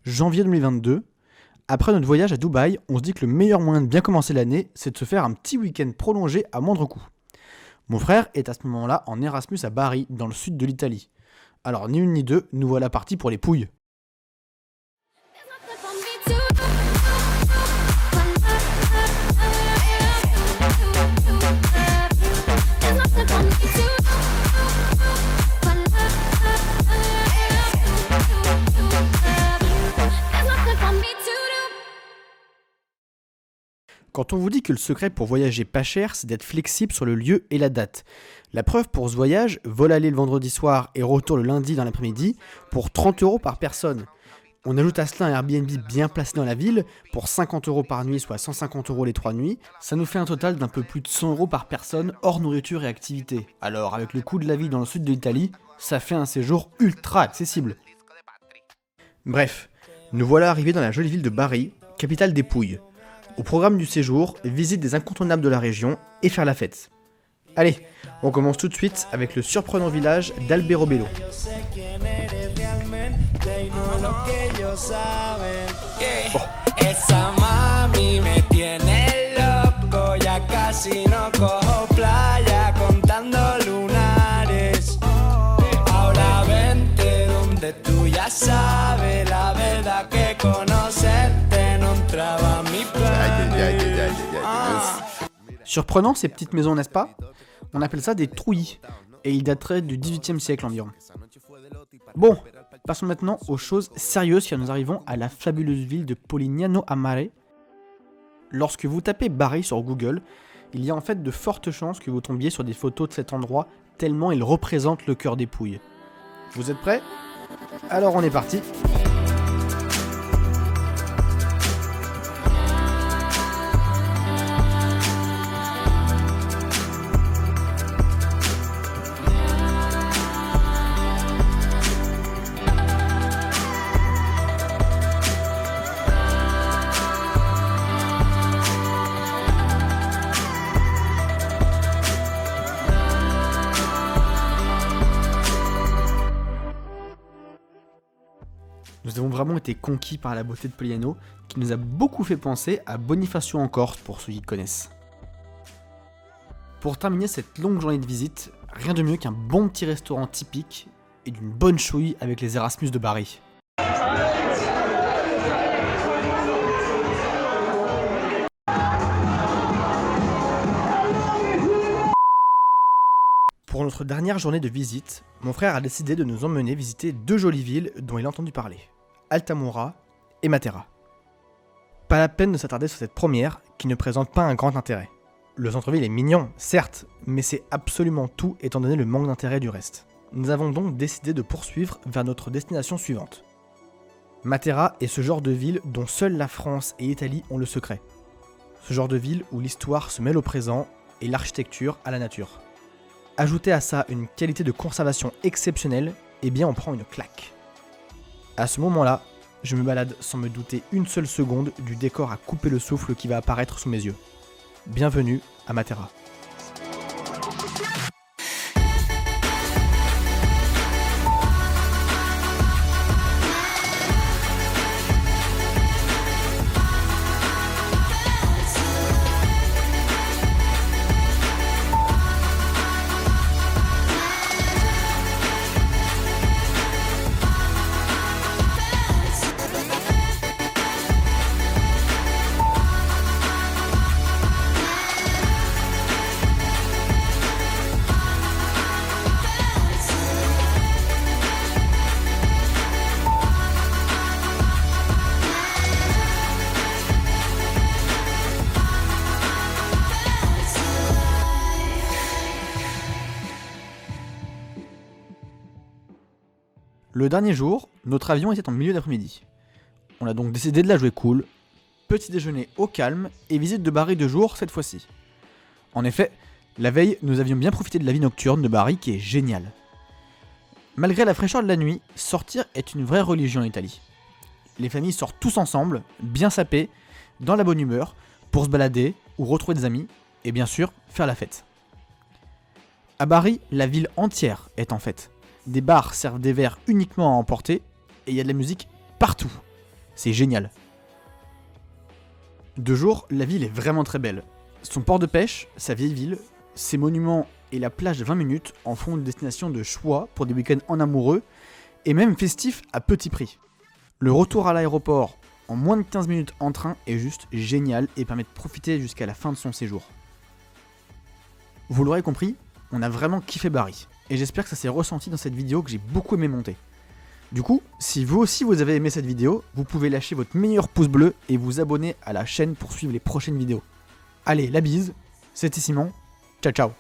janvier 2022. Après notre voyage à Dubaï, on se dit que le meilleur moyen de bien commencer l'année, c'est de se faire un petit week-end prolongé à moindre coût. Mon frère est à ce moment-là en Erasmus à Bari, dans le sud de l'Italie. Alors ni une ni deux, nous voilà partis pour les Pouilles. Quand on vous dit que le secret pour voyager pas cher, c'est d'être flexible sur le lieu et la date. La preuve pour ce voyage, vol aller le vendredi soir et retour le lundi dans l'après-midi, pour 30 € par personne. On ajoute à cela un Airbnb bien placé dans la ville, pour 50 € par nuit, soit 150 € les 3 nuits. Ça nous fait un total d'un peu plus de 100 € par personne, hors nourriture et activité. Alors avec le coût de la vie dans le sud de l'Italie, ça fait un séjour ultra accessible. Bref, nous voilà arrivés dans la jolie ville de Bari, capitale des Pouilles. Au programme du séjour, visite des incontournables de la région et faire la fête. Allez, on commence tout de suite avec le surprenant village d'Alberobello. Oh. Surprenant ces petites maisons, n'est-ce pas? On appelle ça des trouillis, et ils dateraient du XVIIIe siècle environ. Bon, passons maintenant aux choses sérieuses car nous arrivons à la fabuleuse ville de Polignano a Mare. Lorsque vous tapez Bari sur Google, il y a en fait de fortes chances que vous tombiez sur des photos de cet endroit tellement il représente le cœur des Pouilles. Vous êtes prêts? Alors on est parti. Nous avons vraiment été conquis par la beauté de Polignano, qui nous a beaucoup fait penser à Bonifacio en Corse, pour ceux qui connaissent. Pour terminer cette longue journée de visite, rien de mieux qu'un bon petit restaurant typique et d'une bonne chouille avec les Erasmus de Bari. Pour notre dernière journée de visite, mon frère a décidé de nous emmener visiter deux jolies villes dont il a entendu parler, Altamura et Matera. Pas la peine de s'attarder sur cette première qui ne présente pas un grand intérêt. Le centre-ville est mignon, certes, mais c'est absolument tout étant donné le manque d'intérêt du reste. Nous avons donc décidé de poursuivre vers notre destination suivante. Matera est ce genre de ville dont seules la France et l'Italie ont le secret. Ce genre de ville où l'histoire se mêle au présent et l'architecture à la nature. Ajoutez à ça une qualité de conservation exceptionnelle, et bien on prend une claque. À ce moment-là, je me balade sans me douter une seule seconde du décor à couper le souffle qui va apparaître sous mes yeux. Bienvenue à Matera. Le dernier jour, notre avion était en milieu d'après-midi. On a donc décidé de la jouer cool, petit déjeuner au calme et visite de Bari de jour cette fois-ci. En effet, la veille, nous avions bien profité de la vie nocturne de Bari qui est géniale. Malgré la fraîcheur de la nuit, sortir est une vraie religion en Italie. Les familles sortent tous ensemble, bien sapées, dans la bonne humeur, pour se balader ou retrouver des amis, et bien sûr, faire la fête. À Bari, la ville entière est en fête. Des bars servent des verres uniquement à emporter, et il y a de la musique partout. c'est génial. De jour, la ville est vraiment très belle. Son port de pêche, sa vieille ville, ses monuments et la plage de 20 minutes en font une destination de choix pour des week-ends en amoureux et même festifs à petit prix. Le retour à l'aéroport en moins de 15 minutes en train est juste génial et permet de profiter jusqu'à la fin de son séjour. Vous l'aurez compris, on a vraiment kiffé Bari et j'espère que ça s'est ressenti dans cette vidéo que j'ai beaucoup aimé monter. Du coup, si vous aussi vous avez aimé cette vidéo, vous pouvez lâcher votre meilleur pouce bleu et vous abonner à la chaîne pour suivre les prochaines vidéos. Allez, la bise, c'était Simon, ciao ciao.